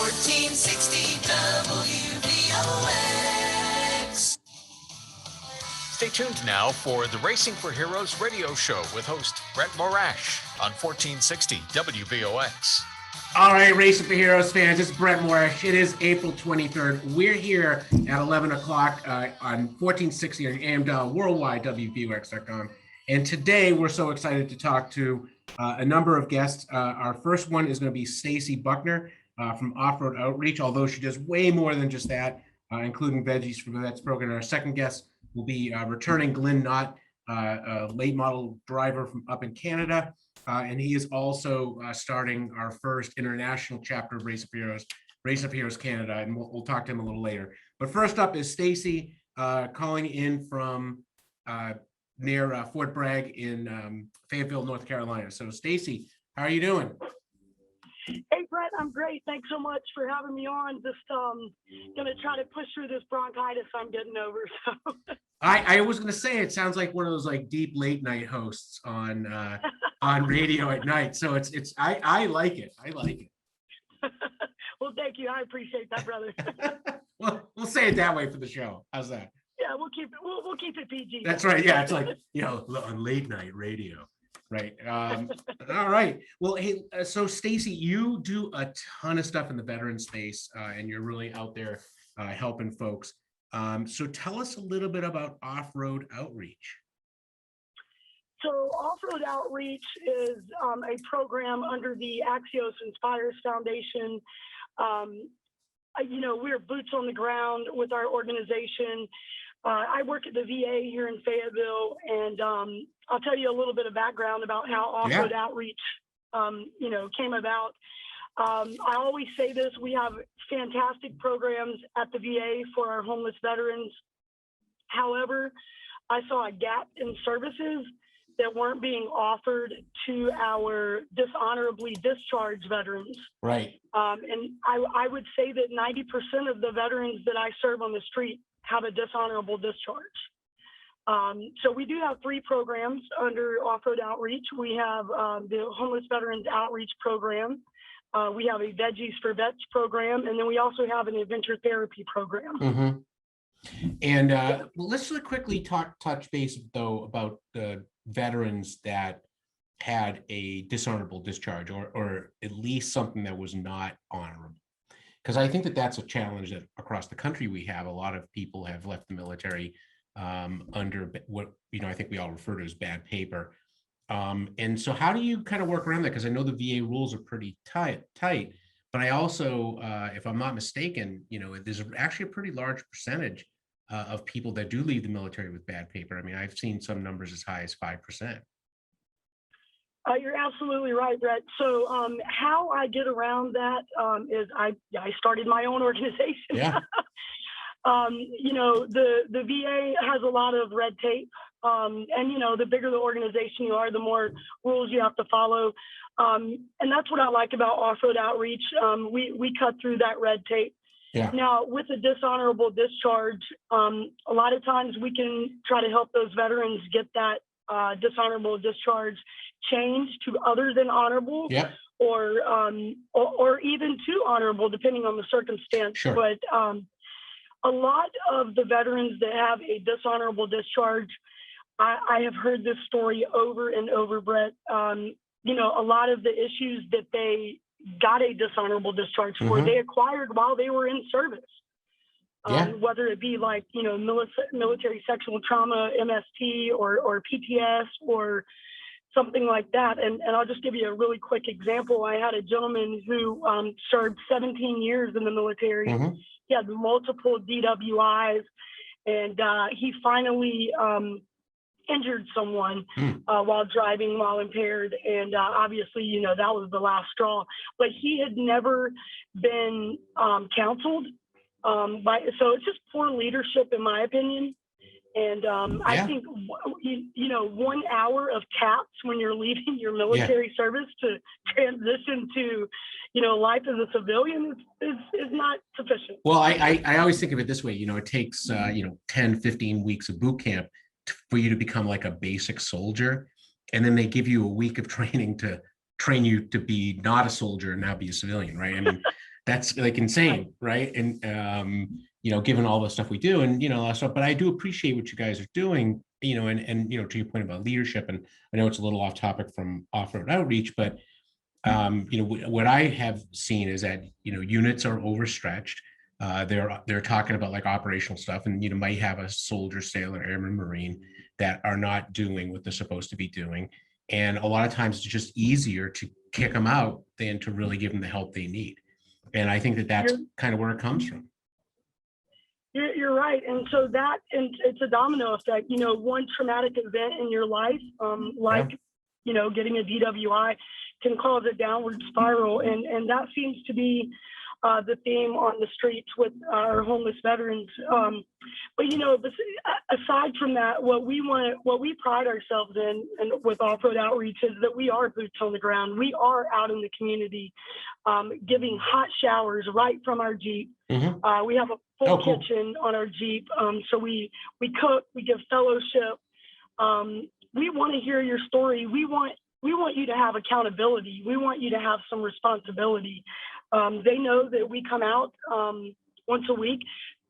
1460 WVOX. Stay tuned now for the Racing for Heroes radio show with host Brett Morash on 1460 WVOX. All right, Racing for Heroes fans, it's Brett Morash. It is April 23rd. We're here at 11 o'clock on 1460 on AM dial worldwide, WVOX.com. And today we're so excited to talk to a number of guests. Our first one is going to be Stacey Buckner from Off-Road Outreach, although she does way more than just that, including Veggies for the Vets program. Our second guest will be returning Glyn Nott, a late model driver from up in Canada. And he is also starting our first international chapter of Race of Heroes Canada, and we'll talk to him a little later. But first up is Stacey calling in from near Fort Bragg in Fayetteville, North Carolina. So Stacey, how are you doing? Hey, Brett, I'm great. Thanks so much for having me on. Just going to try to push through this bronchitis I'm getting over. So. I was going to say, it sounds like one of those like deep late night hosts on radio at night. So I like it. I like it. Well, thank you. I appreciate that, brother. Well, we'll say it that way for the show. How's that? Yeah, we'll keep it PG. That's right. Yeah, it's like, on late night radio. Right. All right. Well, hey, so Stacey, you do a ton of stuff in the veteran space, and you're really out there helping folks. So tell us a little bit about Off-Road Outreach. So Off-Road Outreach is a program under the Axios Inspires Foundation. We're boots on the ground with our organization. I work at the VA here in Fayetteville, and I'll tell you a little bit of background about how Off-Road Outreach, came about. I always say this: we have fantastic programs at the VA for our homeless veterans. However, I saw a gap in services that weren't being offered to our dishonorably discharged veterans. Right. And I would say that 90% of the veterans that I serve on the street have a dishonorable discharge. So we do have 3 programs under Off-Road Outreach. We have the Homeless Veterans Outreach Program. We have a Veggies for Vets program, and then we also have an adventure therapy program. Mm-hmm. And let's really quickly touch base, though, about the veterans that had a dishonorable discharge, or at least something that was not honorable. Because I think that that's a challenge that across the country we have. A lot of people have left the military under what I think we all refer to as bad paper. And so how do you kind of work around that? Because I know the VA rules are pretty tight, but I also, if I'm not mistaken, there's actually a pretty large percentage of people that do leave the military with bad paper. I mean, I've seen some numbers as high as 5%. You're absolutely right, Brett. So how I get around that is I started my own organization. Yeah. The VA has a lot of red tape. And the bigger the organization you are, the more rules you have to follow. And that's what I like about Off-Road Outreach. We cut through that red tape. Yeah. Now, with a dishonorable discharge, a lot of times we can try to help those veterans get that dishonorable discharge changed to other than honorable. Yeah. Or even to honorable, depending on the circumstance. Sure. But a lot of the veterans that have a dishonorable discharge, I have heard this story over and over, Brett. A lot of the issues that they got a dishonorable discharge for, they acquired while they were in service. Whether it be like, military sexual trauma, MST, or PTS, or something like that. And I'll just give you a really quick example. I had a gentleman who served 17 years in the military. He had multiple DWIs, and he finally injured someone while driving while impaired. And obviously, that was the last straw. But he had never been counseled. So it's just poor leadership, in my opinion. And I think, 1 hour of taps when you're leaving your military service to transition to, life as a civilian is not sufficient. Well, I always think of it this way. It takes, 10, 15 weeks of boot camp for you to become like a basic soldier. And then they give you a week of training to train you to be not a soldier and now be a civilian, right? I mean, that's like insane, right? And given all the stuff we do, and all that stuff, but I do appreciate what you guys are doing, and to your point about leadership, and I know it's a little off topic from off-road outreach, but what I have seen is that units are overstretched. They're talking about like operational stuff, and might have a soldier, sailor, airman, marine that are not doing what they're supposed to be doing, and a lot of times it's just easier to kick them out than to really give them the help they need. And I think that that's kind of where it comes from. You're right. And so it's a domino effect. One traumatic event in your life, getting a DWI, can cause a downward spiral. And that seems to be the theme on the streets with our homeless veterans. But aside from that, what we pride ourselves in, and with off-road outreach, is that we are boots on the ground. We are out in the community, giving hot showers right from our Jeep. Mm-hmm. We have a full kitchen on our Jeep, so we cook, we give fellowship. We want to hear your story. We want you to have accountability. We want you to have some responsibility. They know that we come out once a week,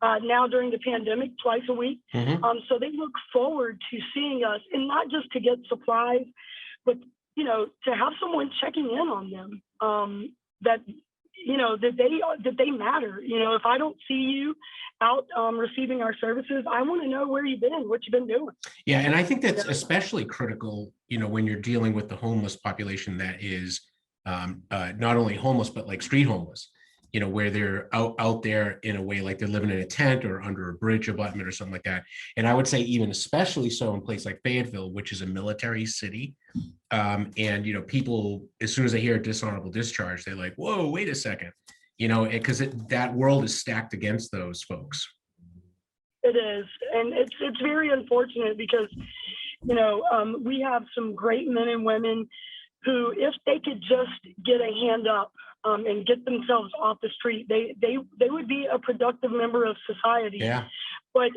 now during the pandemic, twice a week. Mm-hmm. So they look forward to seeing us, and not just to get supplies, but, to have someone checking in on them, that they matter. If I don't see you out receiving our services, I want to know where you've been, what you've been doing. Yeah, and I think that's especially critical, when you're dealing with the homeless population that is not only homeless, but like street homeless, where they're out there in a way like they're living in a tent or under a bridge abutment or something like that. And I would say even especially so in places like Fayetteville, which is a military city. And, people, as soon as they hear dishonorable discharge, they're like, whoa, wait a second, because that world is stacked against those folks. It is. And it's very unfortunate because, we have some great men and women who, if they could just get a hand up and get themselves off the street, they would be a productive member of society. Yeah. But,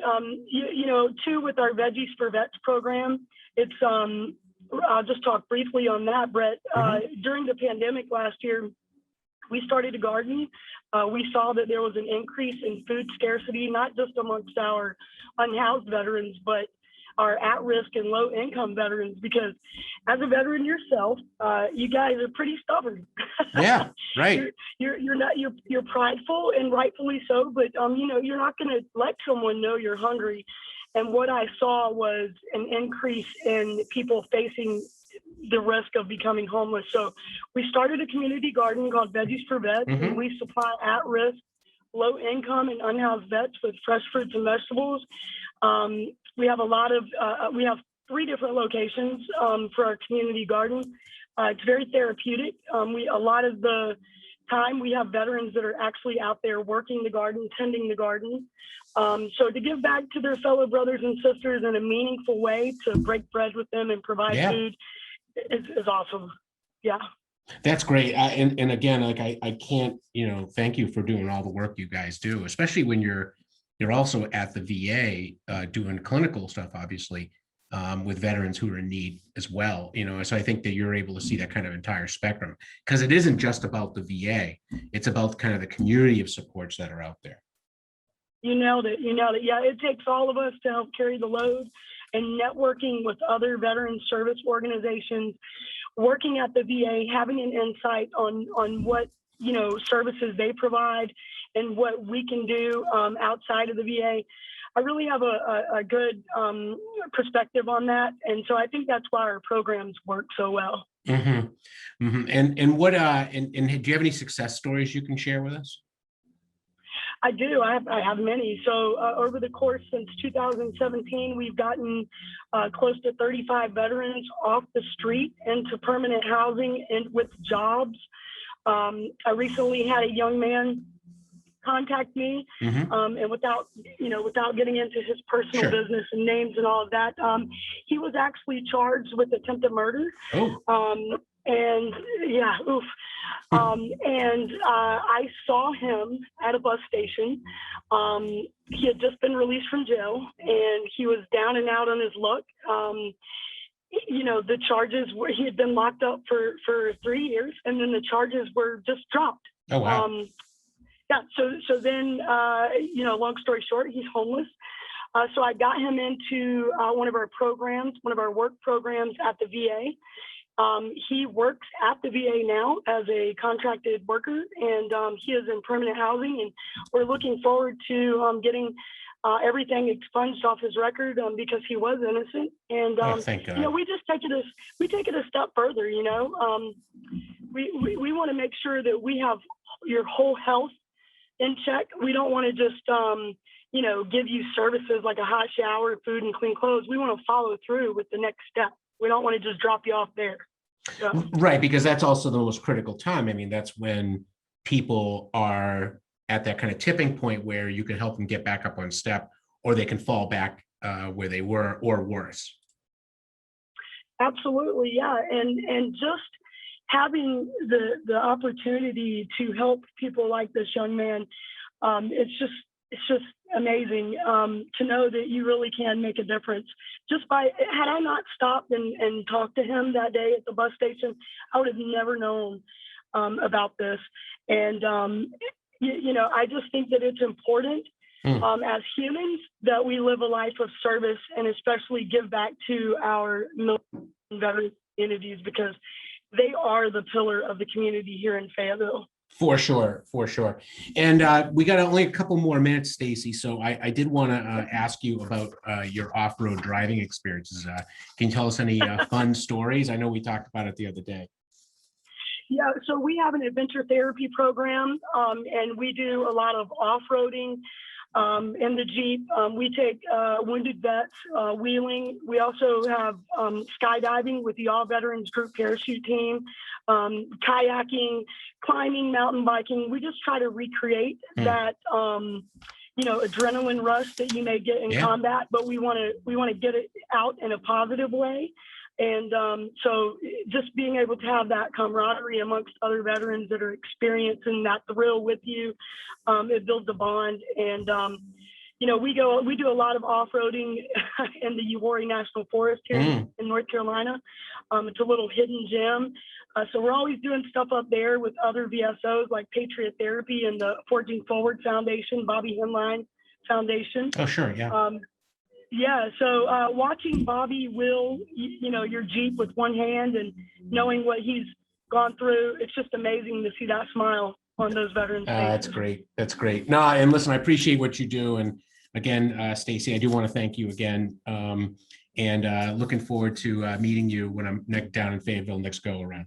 too, with our Veggies for Vets program, it's, I'll just talk briefly on that, Brett. Mm-hmm. During the pandemic last year, we started a garden. We saw that there was an increase in food scarcity, not just amongst our unhoused veterans, but our at-risk and low-income veterans, because as a veteran yourself, you guys are pretty stubborn. Yeah, right. You're prideful, and rightfully so, but you're not going to let someone know you're hungry. And what I saw was an increase in people facing the risk of becoming homeless. So we started a community garden called Veggies for Vets, mm-hmm. and we supply at-risk, low-income, and unhoused vets with fresh fruits and vegetables. We have we have 3 different locations for our community garden. It's very therapeutic. A lot of the time we have veterans that are actually out there working the garden, tending the garden. So to give back to their fellow brothers and sisters in a meaningful way, to break bread with them and provide food is awesome. Yeah. That's great. And again, like I can't, thank you for doing all the work you guys do, especially when you're also at the VA doing clinical stuff, obviously, with veterans who are in need as well. So I think that you're able to see that kind of entire spectrum, because it isn't just about the VA. It's about kind of the community of supports that are out there. You nailed it. Yeah, it takes all of us to help carry the load, and networking with other veteran service organizations, working at the VA, having an insight on what, services they provide and what we can do outside of the VA. I really have a good perspective on that. And so I think that's why our programs work so well. Mm-hmm. Mm-hmm. And what, and do you have any success stories you can share with us? I do. I have many. So over the course since 2017, we've gotten close to 35 veterans off the street into permanent housing and with jobs. I recently had a young man contact me, mm-hmm. And without getting into his personal business and names and all of that, he was actually charged with attempted murder. Oh. And yeah, oof. And I saw him at a bus station. He had just been released from jail, and he was down and out on his luck. The charges were, he had been locked up for 3 years, and then the charges were just dropped. Oh, wow. yeah. So then, long story short, he's homeless. So I got him into one of our work programs at the VA. He works at the VA now as a contracted worker, and he is in permanent housing, and we're looking forward to getting everything expunged off his record because he was innocent. And thank God. we just take it a step further. We want to make sure that we have your whole health in check. We don't want to just give you services like a hot shower, food, and clean clothes. We want to follow through with the next step. We don't want to just drop you off there. So. Right, because that's also the most critical time. I mean, that's when people are at that kind of tipping point where you can help them get back up on step, or they can fall back where they were or worse. Absolutely, yeah, and just having the opportunity to help people like this young man, it's just amazing to know that you really can make a difference. Just had I not stopped and talked to him that day at the bus station, I would have never known about this. And I just think that it's important as humans that we live a life of service, and especially give back to our veteran communities, because they are the pillar of the community here in Fayetteville. For sure. And we got only a couple more minutes, Stacey. So I did want to ask you about your off-road driving experiences. Can you tell us any fun stories? I know we talked about it the other day. Yeah, so we have an adventure therapy program, and we do a lot of off-roading in the Jeep. We take wounded vets wheeling. We also have skydiving with the All Veterans Group Parachute Team, kayaking, climbing, mountain biking. We just try to recreate that adrenaline rush that you may get in combat, but we want to get it out in a positive way. And so just being able to have that camaraderie amongst other veterans that are experiencing that thrill with you, it builds a bond. And, we do a lot of off-roading in the Uwharrie National Forest here in North Carolina. It's a little hidden gem. So we're always doing stuff up there with other VSOs like Patriot Therapy and the Forging Forward Foundation, Bobby Henline Foundation. Oh, sure, yeah. Yeah, so watching Bobby wheel, your Jeep with one hand and knowing what he's gone through, it's just amazing to see that smile on those veterans' faces. That's great. No, and listen, I appreciate what you do. And again, Stacey, I do want to thank you again. And looking forward to meeting you when I'm down in Fayetteville next go around.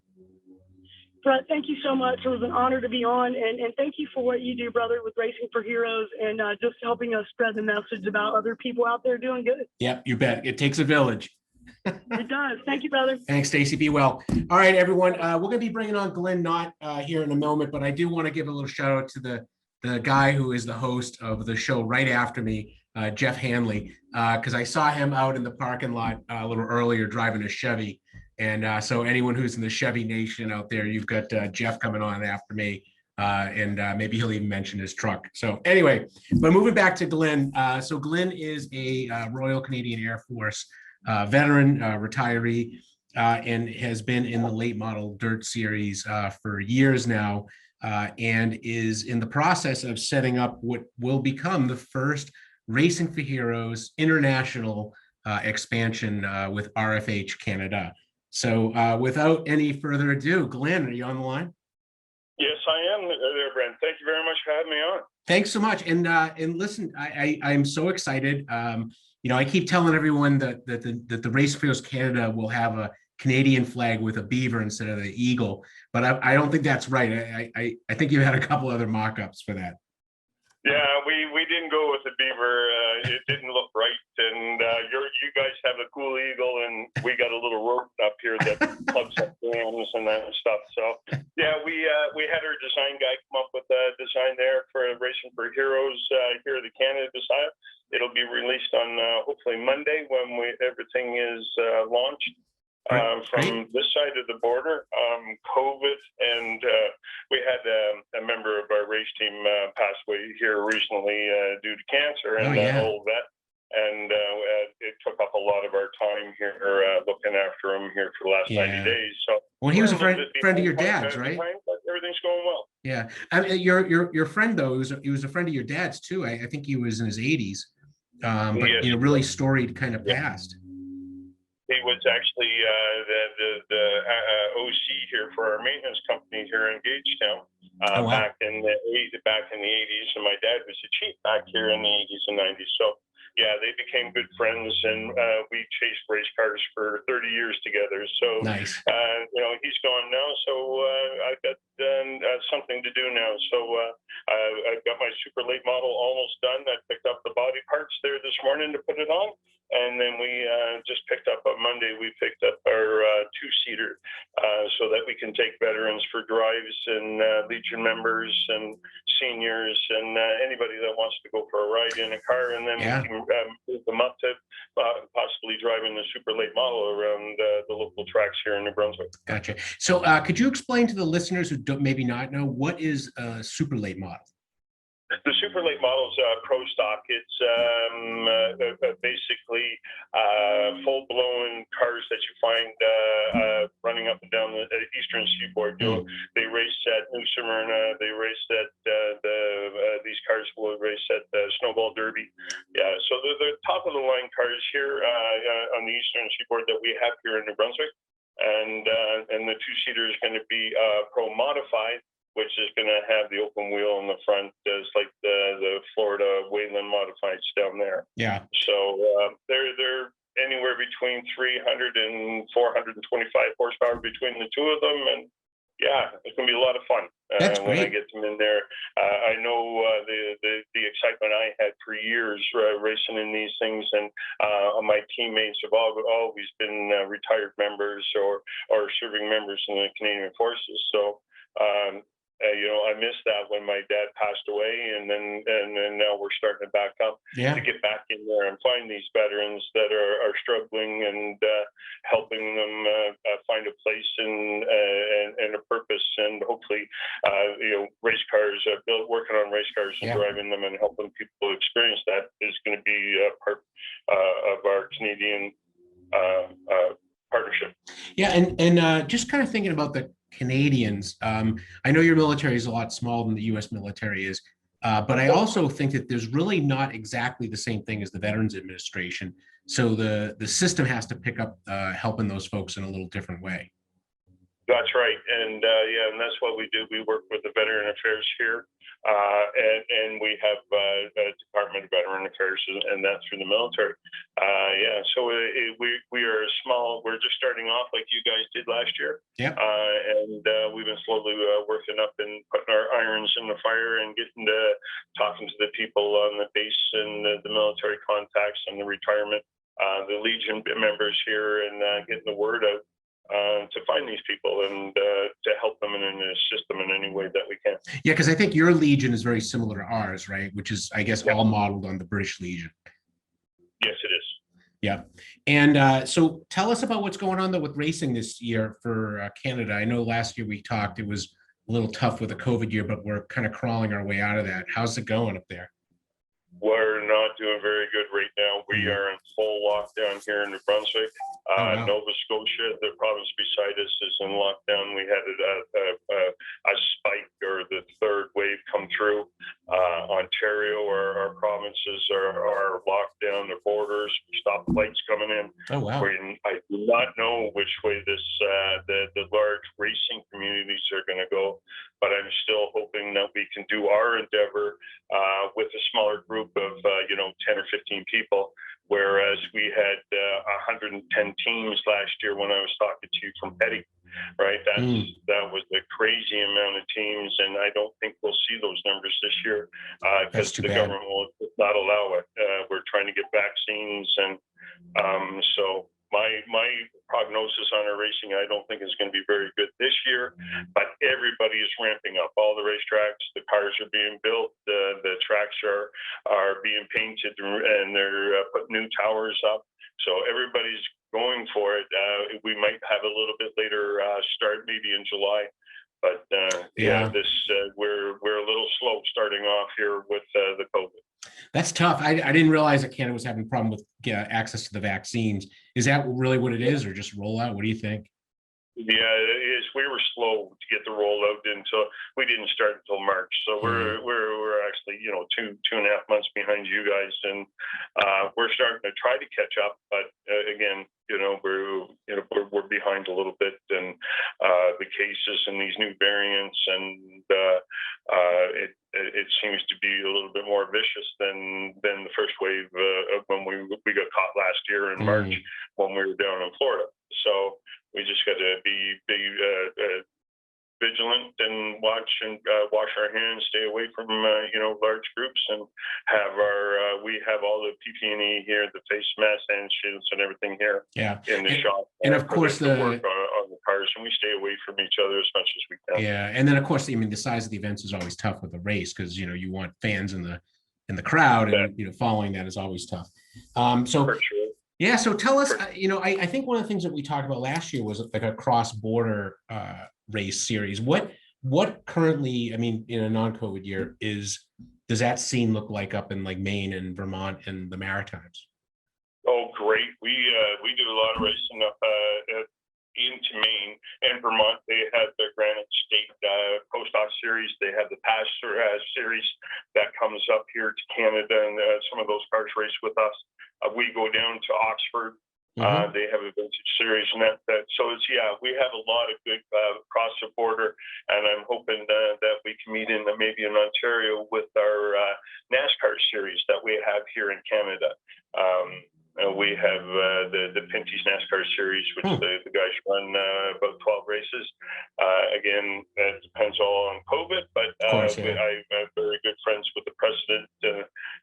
Brett, thank you so much. It was an honor to be on, and thank you for what you do, brother, with Racing for Heroes and just helping us spread the message about other people out there doing good. Yep, you bet. It takes a village. It does. Thank you, brother. Thanks, Stacey. Be well. All right, everyone. We're going to be bringing on Glyn Nott here in a moment, but I do want to give a little shout out to the guy who is the host of the show right after me, Jeff Hanley, because I saw him out in the parking lot a little earlier driving a Chevy. And so anyone who's in the Chevy Nation out there, you've got Jeff coming on after me, and maybe he'll even mention his truck. So anyway, but moving back to Glyn. So Glyn is a Royal Canadian Air Force veteran, retiree, and has been in the late model dirt series for years now, and is in the process of setting up what will become the first Racing for Heroes international expansion with RFH Canada. So without any further ado, Glyn, are you on the line? Yes, I am there, Brent. Thank you very much for having me on. Thanks so much. And listen, I'm so excited. I keep telling everyone that the Racing for Heroes Canada will have a Canadian flag with a beaver instead of the eagle, but I don't think that's right. I think you had a couple other mock-ups for that. Yeah, we didn't go with the beaver. It didn't look right, and you guys have a cool eagle, and we got a little rope up here that plugs up dams and that stuff. So yeah, we had our design guy come up with a design there for Racing for Heroes here at the Canada design. It'll be released on hopefully Monday when everything is launched. From this side of the border, COVID, and we had a member of our race team pass away here recently due to cancer, and an old vet, and it took up a lot of our time here looking after him here for the last 90 days. So he was a friend of your dad's, right? But everything's going well. Yeah. I mean, your friend though, he was a friend of your dad's too. I think he was in his 80s, but Yes, really storied kind of past. he was actually the OC here for our maintenance company here in Gagetown Oh, wow. back in the 80s, and my dad was the chief back here in the 80s and 90s. So yeah, they became good friends, and we chased race cars for 30 years together. So Nice. he's gone now, so I've got something to do now. So I've got my super late model almost done. I picked up the body parts there this morning to put it on. And then we just picked up on Monday, we picked up our two-seater so that we can take veterans for drives and Legion members and seniors and anybody that wants to go for a ride in a car. And then we can move them up to possibly driving the super late model around the local tracks here in New Brunswick. Gotcha. So could you explain to the listeners who don't maybe not know, what is a super late model? The super late model is pro stock. It's basically full-blown cars that you find running up and down the eastern seaboard. They race at New Smyrna. They race at these cars will race at the Snowball Derby. Yeah, so they're the top-of-the-line cars here on the eastern seaboard that we have here in New Brunswick. And the two-seater is going to be pro modified, which is going to have the open wheel in the front, just like the Florida Wayland modifieds down there. Yeah. So they're anywhere between 300 and 425 horsepower between the two of them, and yeah, it's going to be a lot of fun when I get them in there. I know the excitement I had for years racing in these things, and my teammates have always been retired members or serving members in the Canadian Forces. So. I missed that when my dad passed away, and then now we're starting to back up to get back in there and find these veterans that are struggling and helping them find a place and a purpose, and hopefully race cars, working on race cars and driving them and helping people experience that is going to be part of our Canadian partnership. Yeah, and just kind of thinking about the Canadians, I know your military is a lot smaller than the U.S. military is, but I also think that there's really not exactly the same thing as the Veterans Administration. So the system has to pick up helping those folks in a little different way. That's right, and and that's what we do. We work with the Veteran Affairs here, and we have a Department of Veteran Affairs, and that's through the military. So we are small. We're just starting off like you guys did last year. And we've been slowly working up and putting our irons in the fire and getting to talking to the people on the base and the military contacts and the retirement, the Legion members here, and getting the word out. To find these people and to help them and assist them in any way that we can. Yeah, because I think your Legion is very similar to ours, right? Which is, I guess, all modeled on the British Legion. Yes, it is. Yeah. And so tell us about what's going on though with racing this year for Canada. I know last year we talked, it was a little tough with the COVID year, but we're kind of crawling our way out of that. How's it going up there? We're not doing very good right now. We are in full lockdown here in New Brunswick. Nova Scotia, the province beside us, is in lockdown. We had a spike or the third wave come through. Ontario, our provinces are locked down. The borders, stop flights coming in. Oh, wow. I do not know which way the large racing communities are going to go, but I'm still hoping that we can do our endeavor with a smaller group of 10 or 15 people. Whereas we had 110 teams last year when I was talking to you from Petty, right? That was a crazy amount of teams, and I don't think we'll see those numbers this year because the government will not allow it. We're trying to get vaccines, and so my prognosis on our racing, I don't think is going to be very good this year, but everybody is ramping up. All the racetracks, the cars are being built, the tracks are being painted, and they're putting new towers up. So everybody's going for it. We might have a little bit later start, maybe in July. But we're a little slow starting off here with the COVID. That's tough. I didn't realize that Canada was having a problem with access to the vaccines. Is that really what it is, or just rollout? What do you think? Yeah, we were slow to get the rollout until we didn't start until March. So we're actually 2.5 months behind you guys, and we're starting to try to catch up. But again, we're behind a little bit, and the cases and these new variants, and it seems to be a little bit more vicious than the first wave of when we got caught last year in March when we were down in Florida. So we just got to be vigilant and wash our hands, stay away from large groups, and we have all the PPE here, the face masks and shields and everything here in the shop. And of course the work on the cars, and we stay away from each other as much as we can. Yeah, and then of course, I mean, the size of the events is always tough with a race because you want fans in the crowd, and following that is always tough. So. For sure. Yeah, so tell us, I think one of the things that we talked about last year was like a cross-border race series. What currently, I mean, in a non-COVID year, does that scene look like up in like Maine and Vermont and the Maritimes? Oh, great. We do a lot of racing up into Maine and Vermont. They have the Granite State Post-Off Series. They have the Pass Series that comes up here to Canada, and some of those cars race with us. We go down to Oxford. They have a vintage series, and that. So we have a lot of good cross the border, and I'm hoping that we can meet maybe in Ontario with our NASCAR series that we have here in Canada. We have the Pinty's NASCAR series, which the guys run about 12 races. Again, it depends all on COVID, but I'm very good friends with the president,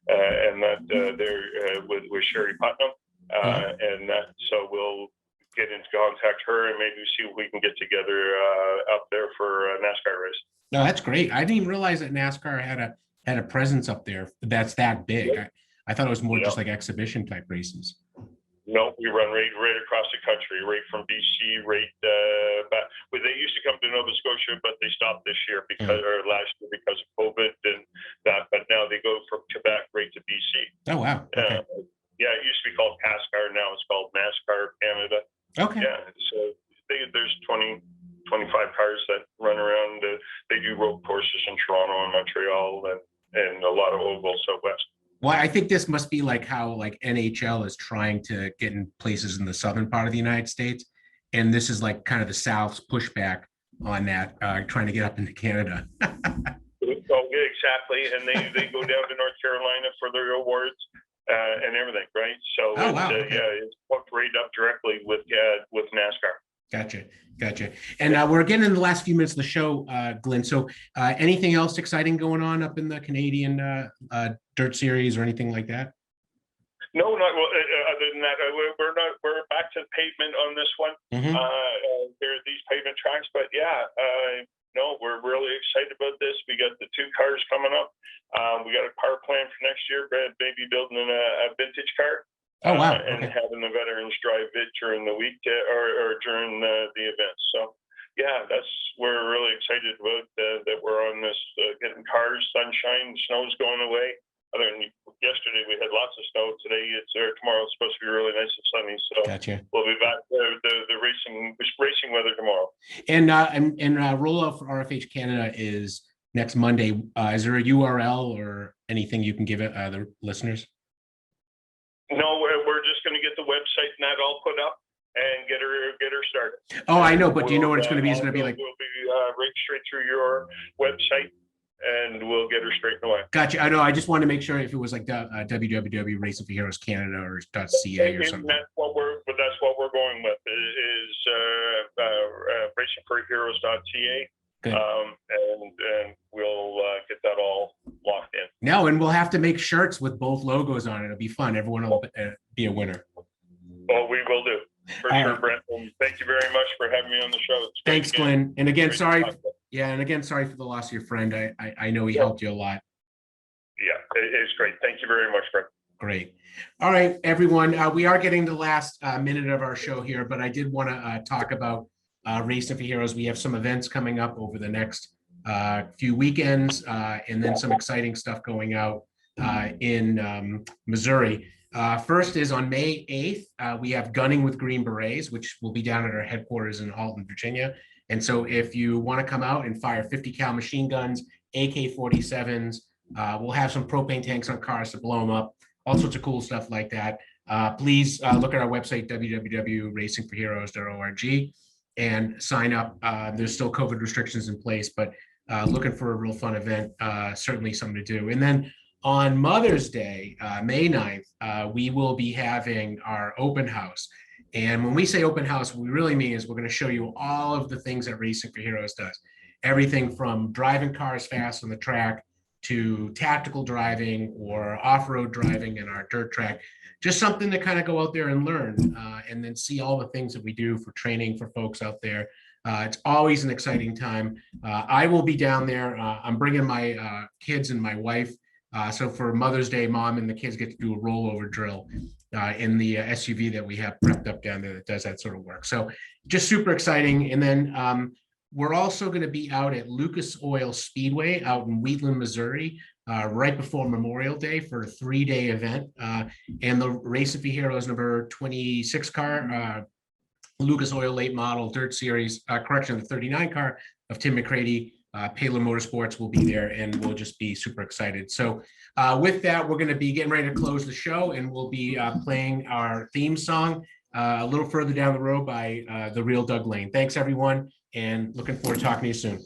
and that they're with Sherry Putnam, and that. So we'll get into contact her and maybe see if we can get together up there for a NASCAR race. No, that's great. I didn't even realize that NASCAR had a presence up there that's that big. I thought it was more just like exhibition type races. No, we run right across the country, right from BC, back. Well, they used to come to Nova Scotia, but they stopped this year or last year because of COVID and that. But now they go from Quebec right to BC. Oh wow! Okay. It used to be called CASCAR. Now it's called NASCAR Canada. Okay. Yeah, so there's 25 cars that run around. They do road courses in Toronto and Montreal and a lot of ovals out west. Well, I think this must be like how like NHL is trying to get in places in the southern part of the United States. And this is like kind of the South's pushback on that, trying to get up into Canada. Exactly. And they go down to North Carolina for their awards and everything, right? So it's hooked right up directly with NASCAR. Gotcha. And we're getting in the last few minutes of the show, Glyn. So anything else exciting going on up in the Canadian Dirt Series or anything like that? No, not other than that. We're back to the pavement on this one. There are these pavement tracks, but no, we're really excited about this. We got the 2 cars coming up. We got a car plan for next year. Maybe building a vintage car. Oh wow! And having the veterans drive it during the week or during the event. So we're really excited about that we're on this getting cars, sunshine, snow's going away. Other than yesterday, we had lots of snow. Today tomorrow it's supposed to be really nice and sunny. So we'll be back the racing weather tomorrow. And rollout for RFH Canada is next Monday. Is there a URL or anything you can give the listeners? No, we're just going to get the website and that all put up and get her started. Oh, I know, but do you know what it's going to be? It's going to be like we'll be right straight through your website, and we'll get her straight away. Gotcha. I know. I just wanted to make sure if it was like www Racing for Heroes Canada or .ca or something. That's what we're going with is racingforheroes.ca. Good. And we'll get that all locked in. No, and we'll have to make shirts with both logos on it. It'll be fun. Everyone will be a winner. Oh, we will do. For sure, Brent. And thank you very much for having me on the show. Thanks, Glyn. And again, sorry. And again, sorry for the loss of your friend. I know he helped you a lot. Yeah, it's great. Thank you very much, Brent. Great. All right, everyone. We are getting the last minute of our show here, but I did want to talk about Racing for Heroes. We have some events coming up over the next few weekends, and then some exciting stuff going out in Missouri. First is on May 8th, we have Gunning with Green Berets, which will be down at our headquarters in Alton, Virginia. And so if you want to come out and fire 50 cal machine guns, AK-47s, we'll have some propane tanks on cars to blow them up, all sorts of cool stuff like that. Please look at our website, www.racingforheroes.org, and sign up. There's still COVID restrictions in place, but looking for a real fun event, certainly something to do. And then on Mother's Day, May 9th, we will be having our open house. And when we say open house, what we really mean is we're going to show you all of the things that Racing for Heroes does. Everything from driving cars fast on the track to tactical driving or off-road driving in our dirt track. Just something to kind of go out there and learn and then see all the things that we do for training for folks out there. It's always an exciting time. I will be down there. I'm bringing my kids and my wife. So for Mother's Day, Mom and the kids get to do a rollover drill in the SUV that we have prepped up down there that does that sort of work. So just super exciting. And then we're also going to be out at Lucas Oil Speedway out in Wheatland, Missouri, right before Memorial Day for a 3-day event. And the Racing for Heroes number 26 car, Lucas Oil late model dirt series, the 39 car of Tim McCready, Paler Motorsports will be there, and we'll just be super excited. So with that, we're going to be getting ready to close the show, and we'll be playing our theme song a little further down the road by The Real Doug Lane. Thanks, everyone, and looking forward to talking to you soon.